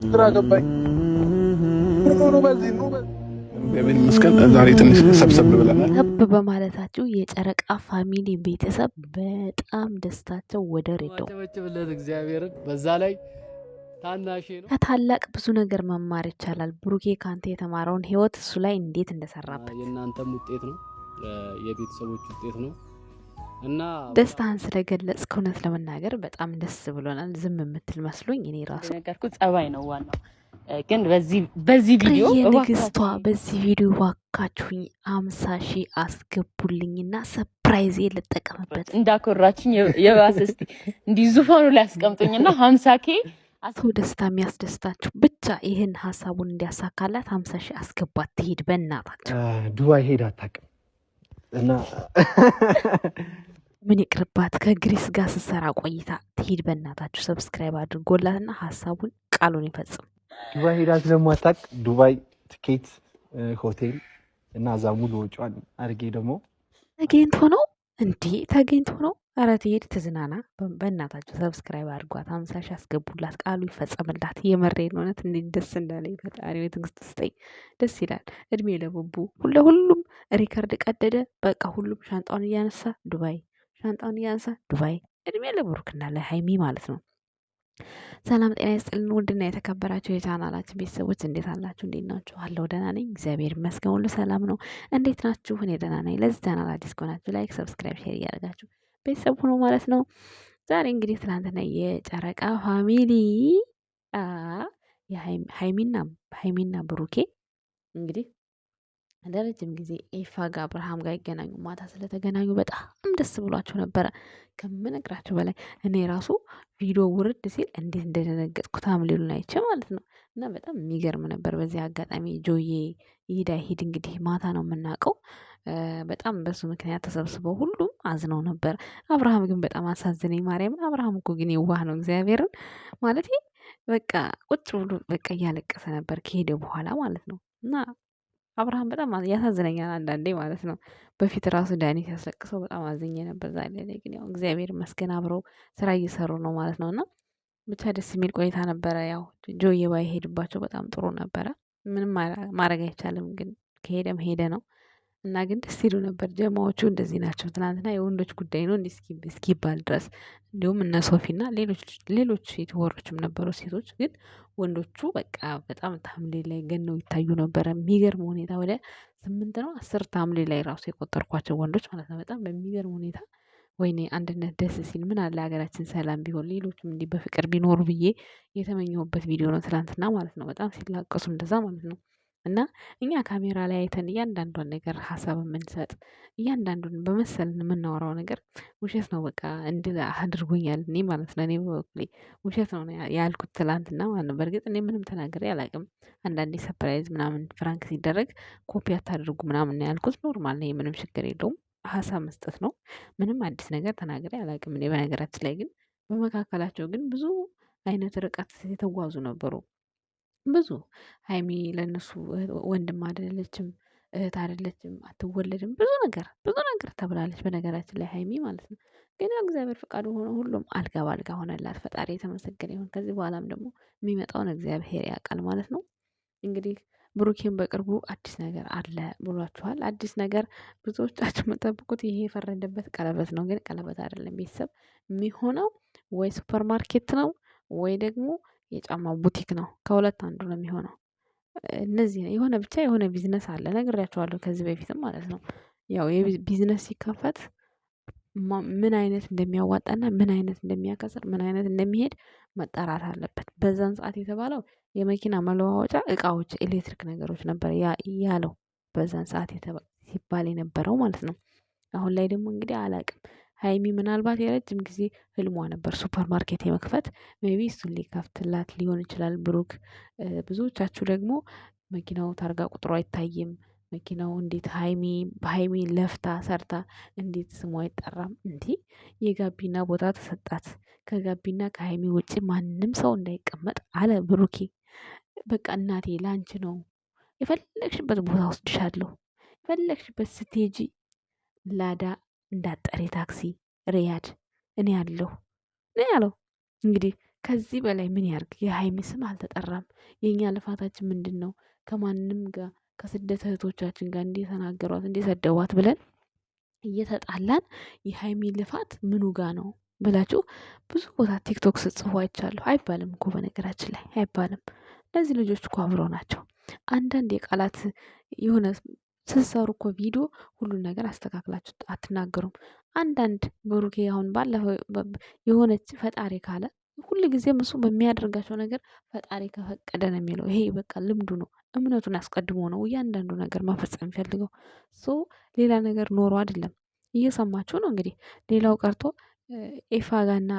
ግራ ገባኝ። እግዚአብሔር ይመስገን ዛሬ ትንሽ ሰብሰብ ብለናል። ሰብ በማለታችሁ የጨረቃ ፋሚሊ ቤተሰብ በጣም ደስታቸው ወደር የለውም። ማጨበጭብለት እግዚአብሔርን በዛ ላይ ታናሼ ነው። ከታላቅ ብዙ ነገር መማር ይቻላል። ብሩኬ ካንተ የተማረውን ህይወት እሱ ላይ እንዴት እንደሰራበት የእናንተም ውጤት ነው፣ የቤተሰቦች ውጤት ነው እና ደስታህን ስለገለጽክ እውነት ለመናገር በጣም ደስ ብሎናል። ዝም የምትል መስሎኝ እኔ ራሱ ነገርኩት። ጸባይ ነው ዋናው። ግን በዚህ ቪዲዮ ንግስቷ በዚህ ቪዲዮ ባካችሁኝ 50 ሺህ አስገቡልኝና ሰርፕራይዝ ልጠቀምበት። እንዳኮራችኝ የባሰ እስቲ እንዲህ ዙፋኑ ላይ አስቀምጡኝና 50K ሰው ደስታ የሚያስደስታችሁ ብቻ ይህን ሀሳቡን እንዲያሳካላት 50 ሺህ አስገባት። ትሄድ በእናታቸው ዱባይ ሄድ አታውቅም እና ምን ይቅርባት ከግሪስ ጋር ስትሰራ ቆይታ ትሄድ በእናታችሁ። ሰብስክራይብ አድርጎላትና ሀሳቡን ቃሉን ይፈጽም። ዱባይ ሄዳ ስለማታውቅ ዱባይ ትኬት፣ ሆቴል እና እዛ ሙሉ ወጪዋን አድርጌ ደግሞ ተገኝቶ ነው እንዴ? ተገኝቶ ነው። ኧረ ትሄድ ትዝናና። በእናታችሁ ሰብስክራይብ አድርጓት፣ 50 ሺህ አስገቡላት፣ ቃሉ ይፈጸምላት። የመሬን እውነት እንዴት ደስ እንዳለኝ ፈጣሪ ትዕግስት ስጠኝ። ደስ ይላል። እድሜ ለቡቡ ሁሉም ሪከርድ ቀደደ። በቃ ሁሉም ሻንጣውን እያነሳ ዱባይ፣ ሻንጣውን እያነሳ ዱባይ። እድሜ ለብሩክና ለሃይሚ ማለት ነው። ሰላም ጤና ይስጥልን። ውድና የተከበራችሁ የቻናላችን ቤተሰቦች እንዴት አላችሁ? እንዴት ናችሁ? አለሁ ደህና ነኝ፣ እግዚአብሔር ይመስገን፣ ሁሉ ሰላም ነው። እንዴት ናችሁ? እኔ ደህና ነኝ። ለዚህ ቻናል አዲስ ከሆናችሁ ላይክ፣ ሰብስክራይብ፣ ሼር እያደረጋችሁ ቤተሰብ ሆኖ ማለት ነው። ዛሬ እንግዲህ ትናንትና የጨረቃ ፋሚሊ ሃይሚና ብሩኬ እንግዲህ ለረጅም ጊዜ ኤፋ ጋር አብርሃም ጋር ይገናኙ ማታ ስለተገናኙ በጣም ደስ ብሏቸው ነበረ ከምነግራቸው በላይ። እኔ ራሱ ቪዲዮ ውርድ ሲል እንዴት እንደደነገጥኩት አምሌሉን አይቼ ማለት ነው። እና በጣም የሚገርም ነበር። በዚህ አጋጣሚ ጆዬ ይሄድ አይሄድ እንግዲህ ማታ ነው የምናውቀው። በጣም በሱ ምክንያት ተሰብስበው ሁሉም አዝነው ነበር። አብርሃም ግን በጣም አሳዝነኝ ማርያምን። አብርሃም እኮ ግን የዋህ ነው እግዚአብሔርን ማለት በቃ ቁጭ ብሎ በቃ እያለቀሰ ነበር ከሄደ በኋላ ማለት ነው። እና አብርሃም በጣም ያሳዝነኛል አንዳንዴ ማለት ነው። በፊት ራሱ ዳኒ ሲያስለቅሰው በጣም አዝኜ ነበር። ዛሬ ላይ ግን ያው እግዚአብሔር ይመስገን አብረው ስራ እየሰሩ ነው ማለት ነው። እና ብቻ ደስ የሚል ቆይታ ነበረ። ያው ጆዬ ባይሄድባቸው በጣም ጥሩ ነበረ። ምንም ማድረግ አይቻልም። ግን ከሄደም ሄደ ነው። እና ግን ደስ ይሉ ነበር። ጀማዎቹ እንደዚህ ናቸው። ትናንትና የወንዶች ጉዳይ ነው እንዲህ እስኪባል ድረስ እንዲሁም እነ ሶፊና ሌሎች ዩቲዩበሮችም ነበሩ ሴቶች። ግን ወንዶቹ በቃ በጣም ታምሌ ላይ ገነው ይታዩ ነበረ። የሚገርም ሁኔታ ወደ 8 ነው 10 ታምሌ ላይ ራሱ የቆጠርኳቸው ወንዶች ማለት ነው። በጣም በሚገርም ሁኔታ ወይኔ አንድነት ደስ ሲል ምን አለ ሀገራችን ሰላም ቢሆን ሌሎችም እንዲህ በፍቅር ቢኖሩ ብዬ የተመኘሁበት ቪዲዮ ነው ትናንትና ማለት ነው። በጣም ሲላቀሱ እንደዛ ማለት ነው። እና እኛ ካሜራ ላይ አይተን እያንዳንዷን ነገር ሀሳብ የምንሰጥ እያንዳንዱን በመሰልን የምናወራው ነገር ውሸት ነው በቃ እንድል አድርጎኛል እኔ ማለት ነው። እኔ በበኩሌ ውሸት ነው ያልኩት ትላንትና ማለት ነው። በእርግጥ እኔ ምንም ተናግሬ አላውቅም። አንዳንዴ ሰፕራይዝ ምናምን ፍራንክ ሲደረግ ኮፒ አታድርጉ ምናምን ነው ያልኩት። ኖርማል ነው፣ ምንም ችግር የለውም። ሀሳብ መስጠት ነው። ምንም አዲስ ነገር ተናግሬ አላውቅም እኔ። በነገራችን ላይ ግን በመካከላቸው ግን ብዙ አይነት ርቀት የተጓዙ ነበሩ። ብዙ ሃይሚ ለእነሱ ወንድም አይደለችም፣ እህት አይደለችም፣ አትወለድም፣ ብዙ ነገር ተብላለች። በነገራችን ላይ ሃይሚ ማለት ነው። ግን ያው እግዚአብሔር ፈቃዱ ሆኖ ሁሉም አልጋ ባልጋ ሆነላት። ፈጣሪ የተመሰገነ ይሁን። ከዚህ በኋላም ደግሞ የሚመጣውን እግዚአብሔር ያውቃል ማለት ነው። እንግዲህ ብሩኬን በቅርቡ አዲስ ነገር አለ ብሏችኋል። አዲስ ነገር ብዙዎቻችሁ የምጠብቁት ይሄ የፈረደበት ቀለበት ነው። ግን ቀለበት አይደለም ቤተሰብ የሚሆነው፣ ወይ ሱፐር ማርኬት ነው ወይ ደግሞ የጫማ ቡቲክ ነው። ከሁለት አንዱ ነው የሚሆነው። እነዚህ የሆነ ብቻ የሆነ ቢዝነስ አለ ነግሬያቸዋለሁ ከዚህ በፊትም ማለት ነው። ያው ቢዝነስ ሲከፈት ምን አይነት እንደሚያዋጣና ምን አይነት እንደሚያከስር ምን አይነት እንደሚሄድ መጣራት አለበት። በዛን ሰዓት የተባለው የመኪና መለዋወጫ እቃዎች፣ ኤሌክትሪክ ነገሮች ነበር ያለው በዛን ሰዓት ሲባል የነበረው ማለት ነው። አሁን ላይ ደግሞ እንግዲህ አላቅም። ሃይሚ ምናልባት የረጅም ጊዜ ህልሟ ነበር ሱፐር ማርኬት የመክፈት። ሜቢ እሱን ሊከፍትላት ሊሆን ይችላል ብሩክ። ብዙዎቻችሁ ደግሞ መኪናው ታርጋ ቁጥሩ አይታይም፣ መኪናው እንዴት በሃይሚ ለፍታ ሰርታ እንዴት ስሙ አይጠራም? እንዲህ የጋቢና ቦታ ተሰጣት። ከጋቢና ከሃይሚ ውጭ ማንም ሰው እንዳይቀመጥ አለ ብሩኬ። በቃ እናቴ ላንቺ ነው፣ የፈለግሽበት ቦታ ወስድሻለሁ፣ የፈለግሽበት ስትሄጂ ላዳ እንዳጠሪ ታክሲ ሪያድ እኔ ያለሁ ያለው እንግዲህ ከዚህ በላይ ምን ያርግ? የሀይሚ ስም አልተጠራም። የእኛ ልፋታችን ምንድን ነው? ከማንም ጋር ከስደት እህቶቻችን ጋር እንደተናገሯት እንደሰደቧት ብለን እየተጣላን የሀይሚ ልፋት ምኑ ጋ ነው ብላችሁ ብዙ ቦታ ቲክቶክ ስጽፉ አይቻለሁ። አይባልም እኮ በነገራችን ላይ አይባልም። እነዚህ ልጆች እኮ አብረው ናቸው። አንዳንድ የቃላት የሆነ ስትሰሩ እኮ ቪዲዮ ሁሉን ነገር አስተካክላችሁ አትናገሩም። አንዳንድ ብሩኬ አሁን ባለፈው የሆነች ፈጣሪ ካለ ሁል ጊዜም እሱ በሚያደርጋቸው ነገር ፈጣሪ ከፈቀደ ነው የሚለው። ይሄ በቃ ልምዱ ነው። እምነቱን አስቀድሞ ነው እያንዳንዱ ነገር መፈጸም የሚፈልገው። ሶ ሌላ ነገር ኖሮ አይደለም። እየሰማችሁ ነው እንግዲህ። ሌላው ቀርቶ ኤፋ ጋና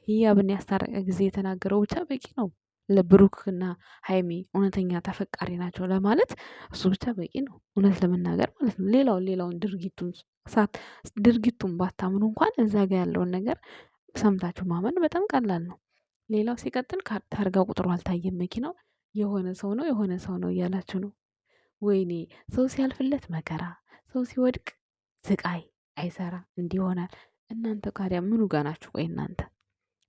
ህያብን ያስታረቀ ጊዜ የተናገረው ብቻ በቂ ነው። ለብሩክና ሀይሚ እውነተኛ ተፈቃሪ ናቸው ለማለት እሱ ብቻ በቂ ነው፣ እውነት ለመናገር ማለት ነው። ሌላውን ድርጊቱን ባታምኑ እንኳን እዛ ጋ ያለውን ነገር ሰምታችሁ ማመን በጣም ቀላል ነው። ሌላው ሲቀጥል ታርጋ ቁጥሩ አልታየም መኪናው። የሆነ ሰው ነው የሆነ ሰው ነው እያላችሁ ነው። ወይኔ ሰው ሲያልፍለት መከራ፣ ሰው ሲወድቅ ስቃይ አይሰራ እንዲሆናል። እናንተ ካዲያ ምኑ ጋ ናችሁ? ቆይ እናንተ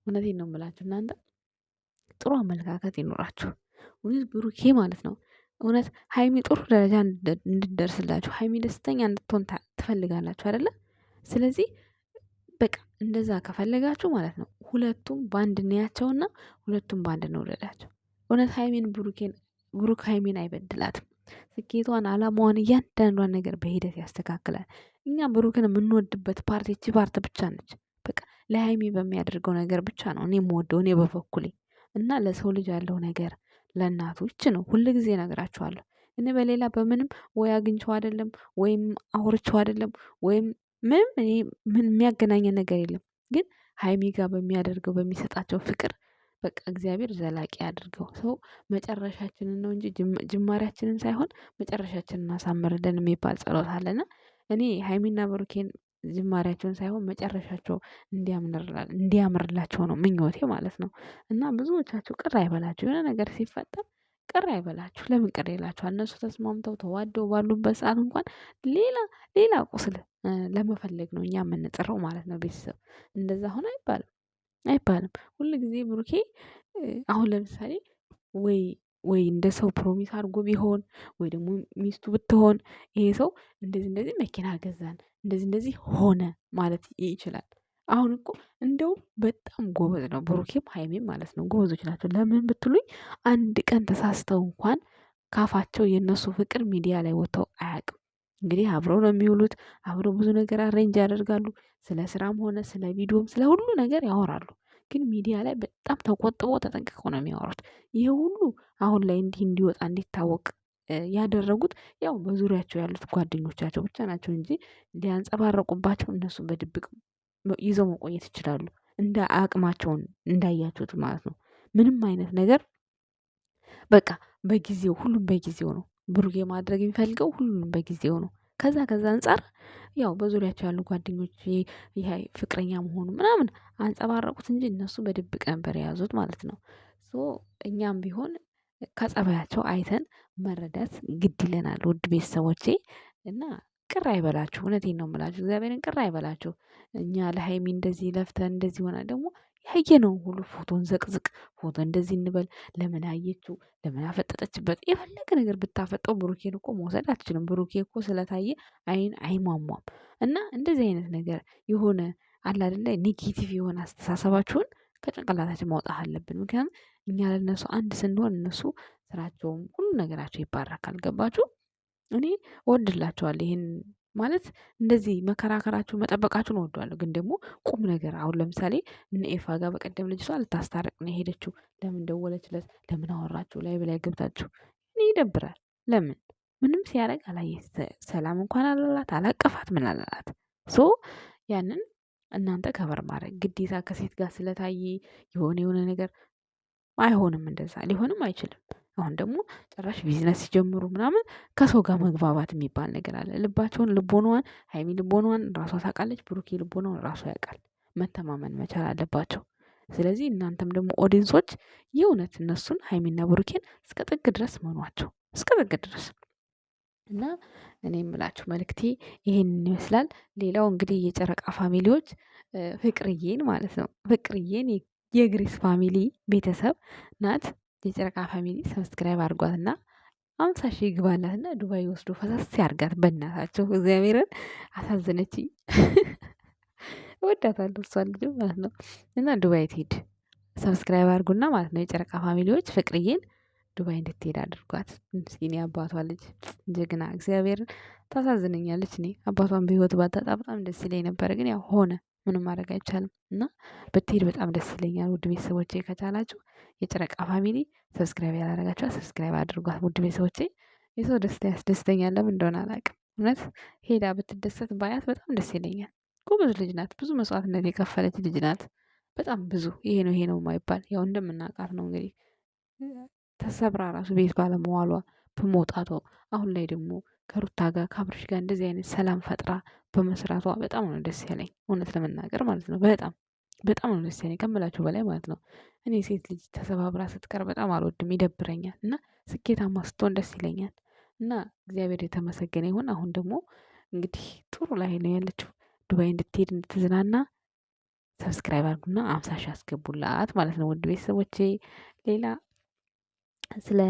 እውነቴን ነው የምላችሁ። እናንተ ጥሩ አመለካከት ይኖራችሁ። እውነት ብሩኬ ማለት ነው እውነት ሀይሚ ጥሩ ደረጃ እንድደርስላችሁ ሀይሚ ደስተኛ እንድትሆን ትፈልጋላችሁ አይደለ? ስለዚህ በቃ እንደዛ ከፈለጋችሁ ማለት ነው ሁለቱም በአንድ እንያቸውና ሁለቱም በአንድ እንውለዳቸው። እውነት ሀይሚን ብሩክ ሀይሚን አይበድላትም። ስኬቷን፣ አላማዋን፣ እያንዳንዷን ነገር በሂደት ያስተካክላል። እኛ ብሩክን የምንወድበት ፓርት ይቺ ፓርት ብቻ ነች። በቃ ለሀይሚ በሚያደርገው ነገር ብቻ ነው እኔ የምወደው እኔ በበኩሌ እና ለሰው ልጅ ያለው ነገር ለእናቶች ነው። ሁል ጊዜ እነግራችኋለሁ። እኔ በሌላ በምንም ወይ አግኝቼው አይደለም ወይም አውርቼው አይደለም ወይም ምንም እኔ ምን የሚያገናኘ ነገር የለም። ግን ሀይሚ ጋር በሚያደርገው በሚሰጣቸው ፍቅር በቃ እግዚአብሔር ዘላቂ አድርገው። ሰው መጨረሻችንን ነው እንጂ ጅማሬያችንን ሳይሆን መጨረሻችንን አሳምርልን የሚባል ጸሎት አለና እኔ ሀይሚና ብሩኬን ጅማሬያቸውን ሳይሆን መጨረሻቸው እንዲያምርላቸው ነው ምኞቴ ማለት ነው። እና ብዙዎቻችሁ ቅር አይበላችሁ፣ የሆነ ነገር ሲፈጠር ቅር አይበላችሁ። ለምን ቅር ይላችኋል? እነሱ ተስማምተው ተዋደው ባሉበት ሰዓት እንኳን ሌላ ቁስል ለመፈለግ ነው እኛ የምንጥረው ማለት ነው። ቤተሰብ እንደዛ ሆነ አይባልም። ሁል ጊዜ ብሩኬ አሁን ለምሳሌ ወይ እንደ ሰው ፕሮሚስ አድርጎ ቢሆን ወይ ደግሞ ሚስቱ ብትሆን ይሄ ሰው እንደዚህ መኪና ገዛን እንደዚህ ሆነ ማለት ይችላል። አሁን እኮ እንደውም በጣም ጎበዝ ነው ብሩኬም ሀይሜም ማለት ነው፣ ጎበዞች ናቸው። ለምን ብትሉኝ አንድ ቀን ተሳስተው እንኳን ካፋቸው የእነሱ ፍቅር ሚዲያ ላይ ወጥተው አያውቅም። እንግዲህ አብረው ነው የሚውሉት፣ አብረው ብዙ ነገር አሬንጅ ያደርጋሉ። ስለ ስራም ሆነ ስለ ቪዲዮም ስለ ሁሉ ነገር ያወራሉ። ግን ሚዲያ ላይ በጣም ተቆጥበው ተጠንቅቀው ነው የሚያወሩት። ይሄ ሁሉ አሁን ላይ እንዲወጣ እንዲታወቅ ያደረጉት ያው በዙሪያቸው ያሉት ጓደኞቻቸው ብቻ ናቸው እንጂ ሊያንጸባረቁባቸው እነሱ በድብቅ ይዘው መቆየት ይችላሉ። እንደ አቅማቸውን እንዳያችሁት ማለት ነው። ምንም አይነት ነገር በቃ በጊዜው ሁሉም በጊዜው ነው። ብሩኬ ማድረግ የሚፈልገው ሁሉንም በጊዜው ነው። ከዛ አንጻር ያው በዙሪያቸው ያሉ ጓደኞች ይሄ ፍቅረኛ መሆኑ ምናምን አንጸባረቁት እንጂ እነሱ በድብቅ ነበር የያዙት ማለት ነው። ሶ እኛም ቢሆን ከጸባያቸው አይተን መረዳት ግድ ይለናል ውድ ቤተሰቦቼ። እና ቅር አይበላችሁ፣ እውነቴን ነው የምላችሁ፣ እግዚአብሔርን ቅር አይበላችሁ። እኛ ለሀይሚ እንደዚህ ለፍተን እንደዚህ ሆና ደግሞ ያየነውን ሁሉ ፎቶን ዘቅዝቅ ፎቶ እንደዚህ እንበል። ለምን አየችው? ለምን አፈጠጠችበት? የፈለገ ነገር ብታፈጠው ብሩኬን እኮ መውሰድ አትችልም። ብሩኬ እኮ ስለታየ አይሟሟም። እና እንደዚህ አይነት ነገር የሆነ አለ አይደለ ኔጌቲቭ የሆነ አስተሳሰባችሁን ከጭንቅላታችን ማውጣት አለብን። ምክንያቱም እኛ ለነሱ አንድ ስንሆን እነሱ ስራቸውም ሁሉ ነገራቸው ይባረካል። ገባችሁ? እኔ እወድላቸዋለሁ። ይሄን ማለት እንደዚህ መከራከራችሁ መጠበቃችሁን እወደዋለሁ። ግን ደግሞ ቁም ነገር አሁን ለምሳሌ እነ ኤፋ ጋር በቀደም ልጅቷ ልታስታረቅ ነው የሄደችው። ለምን ደወለችለት? ለምን አወራችሁ? ላይ በላይ ገብታችሁ እኔ ይደብራል። ለምን ምንም ሲያደርግ አላየ፣ ሰላም እንኳን አላላት፣ አላቀፋት፣ ምን አላላት። ሶ ያንን እናንተ ከበር ማድረግ ግዴታ ከሴት ጋር ስለታየ የሆነ ነገር አይሆንም። እንደዛ ሊሆንም አይችልም። አሁን ደግሞ ጭራሽ ቢዝነስ ሲጀምሩ ምናምን ከሰው ጋር መግባባት የሚባል ነገር አለ። ልቦናዋን ሀይሚ ልቦናዋን ራሷ ታውቃለች፣ ብሩኬ ልቦናዋን ራሷ ያውቃል። መተማመን መቻል አለባቸው። ስለዚህ እናንተም ደግሞ ኦዲንሶች የእውነት እነሱን ሀይሚና ብሩኬን እስከ ጥግ ድረስ መኗቸው፣ እስከ ጥግ ድረስ እና እኔ የምላችሁ መልእክቴ ይሄንን ይመስላል። ሌላው እንግዲህ የጨረቃ ፋሚሊዎች ፍቅርዬን ማለት ነው ፍቅርዬን የግሬስ ፋሚሊ ቤተሰብ ናት። የጨረቃ ፋሚሊ ሰብስክራይብ አድርጓትና 50 ሺህ ይግባላትና ዱባይ ወስዶ ፈሰስ ያርጋት። በእናታቸው እግዚአብሔርን አሳዘነችኝ። እወዳታለሁ እሷን ልጅ ማለት ነው። እና ዱባይ ትሄድ ሰብስክራይብ አድርጉና ማለት ነው። የጨረቃ ፋሚሊዎች ፍቅርዬን ዱባይ እንድትሄድ አድርጓት። ምስኪን አባቷ ልጅ ጀግና፣ እግዚአብሔርን ታሳዝነኛለች። እኔ አባቷን በህይወት ባታጣ በጣም ደስ ይለኝ ነበረ፣ ግን ያው ሆነ፣ ምንም ማድረግ አይቻልም። እና ብትሄድ በጣም ደስ ይለኛል። ውድ ቤተሰቦቼ ከቻላችሁ የጨረቃ ፋሚሊ ሰብስክራይብ ያላረጋችኋት ሰብስክራይብ አድርጓት። ውድ ቤተሰቦቼ የሰው ደስታ ያስደስተኛል፣ ለምን እንደሆነ አላውቅም። እውነት ሄዳ ብትደሰት ባያት በጣም ደስ ይለኛል። ጎበዝ ልጅ ናት። ብዙ መስዋዕትነት የከፈለች ልጅ ናት። በጣም ብዙ ይሄ ነው የማይባል ያው እንደምናውቃት ነው እንግዲህ ተሰብራ ራሱ ቤት ባለመዋሏ በመውጣቷ አሁን ላይ ደግሞ ከሩታ ጋር ከአብርሽ ጋር እንደዚህ አይነት ሰላም ፈጥራ በመስራቷ በጣም ነው ደስ ያለኝ፣ እውነት ለመናገር ማለት ነው። በጣም ነው ደስ ያለኝ ከምላችሁ በላይ ማለት ነው። እኔ ሴት ልጅ ተሰባብራ ስትቀር በጣም አልወድም፣ ይደብረኛል። እና ስኬታማ ስትሆን ደስ ይለኛል። እና እግዚአብሔር የተመሰገነ ይሁን። አሁን ደግሞ እንግዲህ ጥሩ ላይ ነው ያለችው። ዱባይ እንድትሄድ እንድትዝናና ሰብስክራይብ አድርጉና 50 ሺህ አስገቡላት ማለት ነው። ውድ ቤተሰቦቼ ሌላ ስለ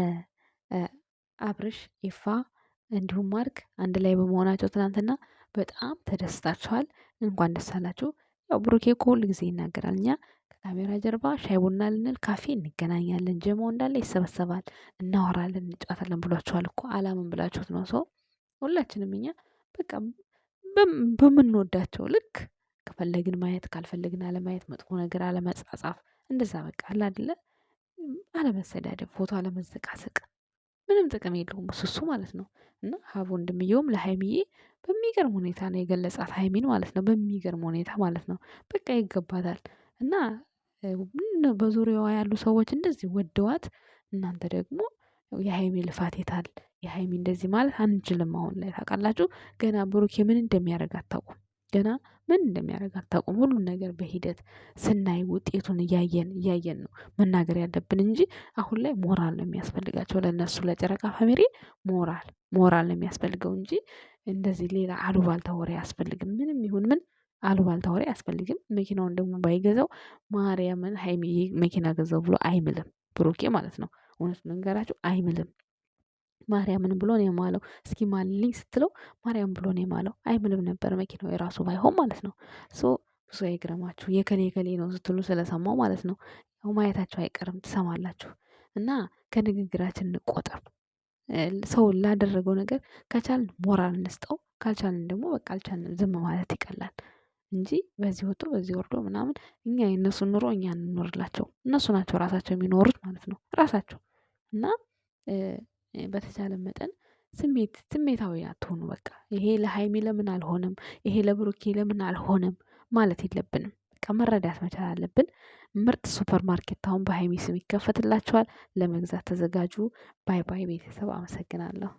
አብርሽ ኤፋ እንዲሁም ማርክ አንድ ላይ በመሆናቸው ትናንትና በጣም ተደስታችኋል። እንኳን ደስ አላችሁ። ያው ብሩኬ እኮ ሁል ጊዜ ይናገራል፣ እኛ ከካሜራ ጀርባ ሻይ ቡና ልንል ካፌ እንገናኛለን፣ ጀሞ እንዳለ ይሰበሰባል፣ እናወራለን፣ እንጫወታለን ብሏችኋል እኮ። አላምን ብላችሁት ነው። ሰው ሁላችንም እኛ በቃ በምንወዳቸው ልክ ከፈለግን ማየት ካልፈለግን አለማየት፣ መጥፎ ነገር አለመጻጻፍ፣ እንደዛ በቃ አለ አይደለ፣ አለመሰዳደብ፣ ፎቶ አለመዘቃዘቅ ምንም ጥቅም የለውም እሱ ማለት ነው። እና ሀብ ወንድምየውም ለሀይሚዬ በሚገርም ሁኔታ ነው የገለጻት፣ ሀይሚን ማለት ነው፣ በሚገርም ሁኔታ ማለት ነው። በቃ ይገባታል። እና በዙሪያዋ ያሉ ሰዎች እንደዚህ ወደዋት፣ እናንተ ደግሞ የሀይሚ ልፋት የታል? የሀይሚ እንደዚህ ማለት አንችልም። አሁን ላይ ታውቃላችሁ፣ ገና ብሩኬ ምን እንደሚያደርግ አታውቁም። ገና ምን እንደሚያደርግ አታውቁም። ሁሉን ነገር በሂደት ስናይ ውጤቱን እያየን ነው መናገር ያለብን እንጂ አሁን ላይ ሞራል ነው የሚያስፈልጋቸው ለነሱ ለጨረቃ ፋሚሊ ሞራል ነው የሚያስፈልገው እንጂ እንደዚህ ሌላ አሉባልታ ወሬ አያስፈልግም። ምንም ይሁን ምን አሉባልታ ወሬ አያስፈልግም። መኪናውን ደግሞ ባይገዛው ማርያምን ሀይሚ መኪና ገዛው ብሎ አይምልም ብሩኬ ማለት ነው። እውነት መንገራችሁ አይምልም። ማርያምን ብሎ ነው የማለው። እስኪ ማልልኝ ስትለው ማርያም ብሎ ነው የማለው። አይምልም ነበር መኪናው የራሱ ባይሆን ማለት ነው። ሶ ብዙ አይግረማችሁ የከሌ ነው ስትሉ ስለሰማው ማለት ነው። ያው ማየታችሁ አይቀርም ትሰማላችሁ። እና ከንግግራችን እንቆጠብ። ሰው ላደረገው ነገር ከቻልን ሞራል እንስጠው፣ ካልቻልን ደግሞ በቃ አልቻልንም ዝም ማለት ይቀላል እንጂ በዚህ ወጥቶ በዚህ ወርዶ ምናምን እኛ የእነሱን ኑሮ እኛ እንኖርላቸው። እነሱ ናቸው ራሳቸው የሚኖሩት ማለት ነው ራሳቸው። እና በተቻለ መጠን ስሜታዊ አትሆኑ። በቃ ይሄ ለሀይሚ ለምን አልሆነም፣ ይሄ ለብሩኬ ለምን አልሆነም ማለት የለብንም። በቃ መረዳት መቻል አለብን። ምርጥ ሱፐር ማርኬት አሁን በሀይሚ ስም ይከፈትላችኋል። ለመግዛት ተዘጋጁ። ባይ ባይ ቤተሰብ፣ አመሰግናለሁ።